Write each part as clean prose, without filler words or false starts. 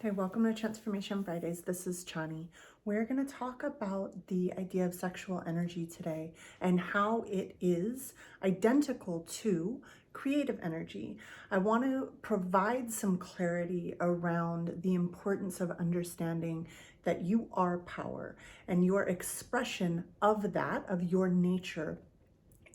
Hey, welcome to Transformation Fridays. This is Chani. We're going to talk about the idea of sexual energy today and how it is identical to creative energy. I want to provide some clarity around the importance of understanding that you are power and your expression of that, of your nature,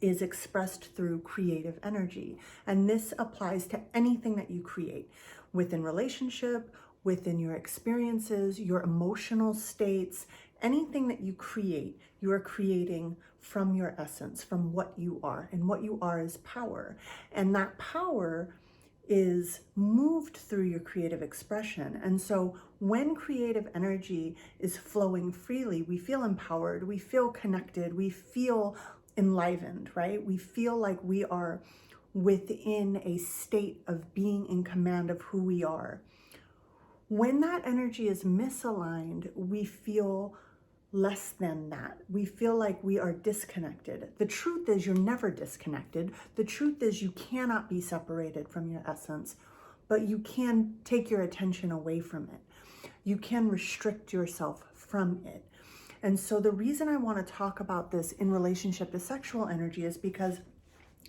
is expressed through creative energy. And this applies to anything that you create within relationship, within your experiences, your emotional states, anything that you create, you are creating from your essence, from what you are. And what you are is power. And that power is moved through your creative expression. And so when creative energy is flowing freely, we feel empowered, we feel connected, we feel enlivened, right? We feel like we are within a state of being in command of who we are. When that energy is misaligned, we feel less than that. We feel like we are disconnected. The truth is you're never disconnected. The truth is you cannot be separated from your essence, but you can take your attention away from it. You can restrict yourself from it. And so the reason I want to talk about this in relationship to sexual energy is because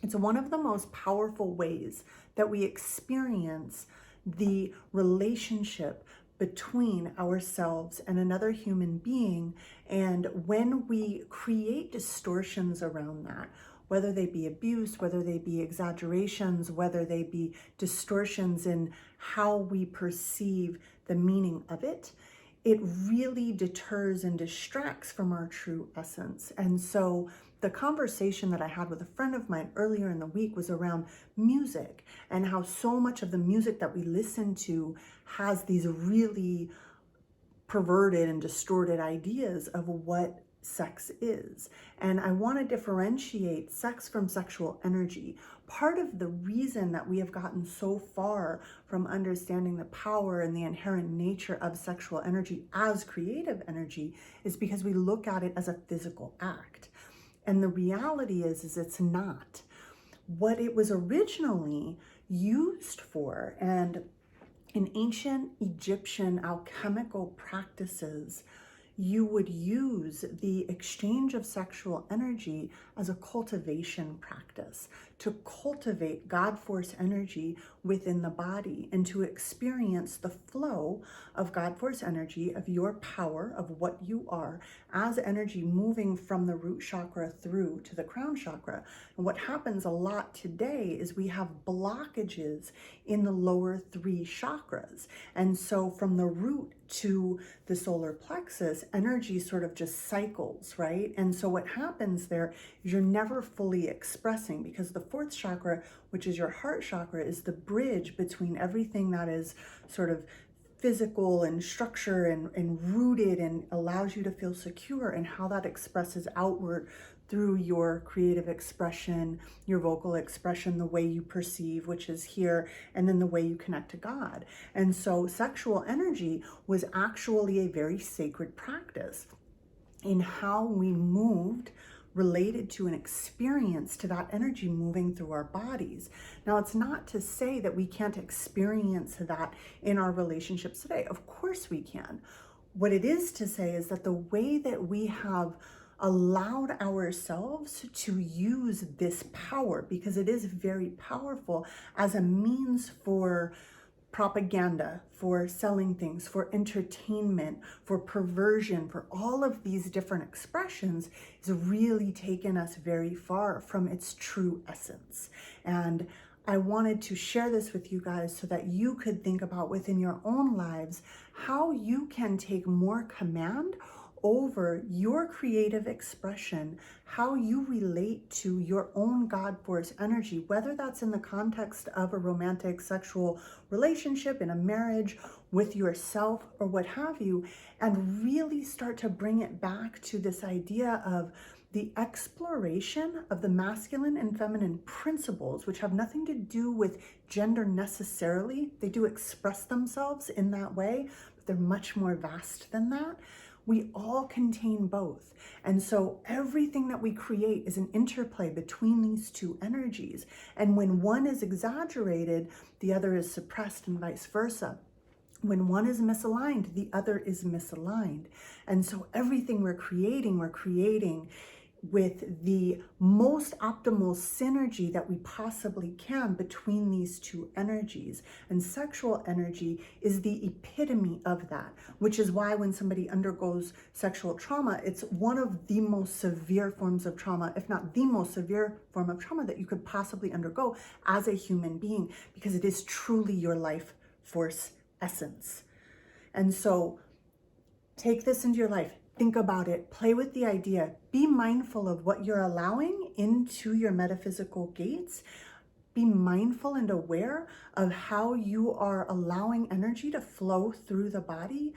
it's one of the most powerful ways that we experience the relationship between ourselves and another human being. And when we create distortions around that, whether they be abuse, whether they be exaggerations, whether they be distortions in how we perceive the meaning of it, it really deters and distracts from our true essence. And so the conversation that I had with a friend of mine earlier in the week was around music and how so much of the music that we listen to has these really perverted and distorted ideas of what sex is. And I want to differentiate sex from sexual energy. Part of the reason that we have gotten so far from understanding the power and the inherent nature of sexual energy as creative energy is because we look at it as a physical act. And the reality is it's not. What it was originally used for, and in ancient Egyptian alchemical practices, you would use the exchange of sexual energy as a cultivation practice, to cultivate God force energy within the body and to experience the flow of God force energy, of your power, of what you are, as energy moving from the root chakra through to the crown chakra. And what happens a lot today is we have blockages in the lower three chakras. And so from the root to the solar plexus, energy sort of just cycles, right? And so what happens there is you're never fully expressing, because the fourth chakra, which is your heart chakra, is the bridge between everything that is sort of physical and structure and rooted and allows you to feel secure, and how that expresses outward through your creative expression, your vocal expression, the way you perceive, which is here, and then the way you connect to God. And so sexual energy was actually a very sacred practice in how we moved related to an experience to that energy moving through our bodies. Now, it's not to say that we can't experience that in our relationships today. Of course we can. What it is to say is that the way that we have allowed ourselves to use this power, because it is very powerful, as a means for propaganda, for selling things, for entertainment, for perversion, for all of these different expressions, has really taken us very far from its true essence. And I wanted to share this with you guys so that you could think about within your own lives how you can take more command over your creative expression, how you relate to your own God force energy, whether that's in the context of a romantic sexual relationship, in a marriage, with yourself, or what have you, and really start to bring it back to this idea of the exploration of the masculine and feminine principles, which have nothing to do with gender necessarily. They do express themselves in that way, but they're much more vast than that. We all contain both. And so everything that we create is an interplay between these two energies. And when one is exaggerated, the other is suppressed, and vice versa. When one is misaligned, the other is misaligned. And so everything we're creating with the most optimal synergy that we possibly can between these two energies. And sexual energy is the epitome of that, which is why when somebody undergoes sexual trauma, it's one of the most severe forms of trauma, if not the most severe form of trauma that you could possibly undergo as a human being, because it is truly your life force essence. And so take this into your life. Think about it, play with the idea, be mindful of what you're allowing into your metaphysical gates. Be mindful and aware of how you are allowing energy to flow through the body.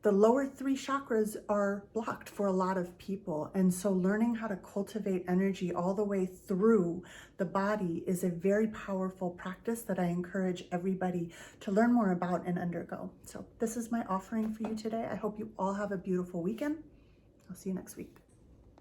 The lower 3 chakras are blocked for a lot of people. And so learning how to cultivate energy all the way through the body is a very powerful practice that I encourage everybody to learn more about and undergo. So this is my offering for you today. I hope you all have a beautiful weekend. I'll see you next week.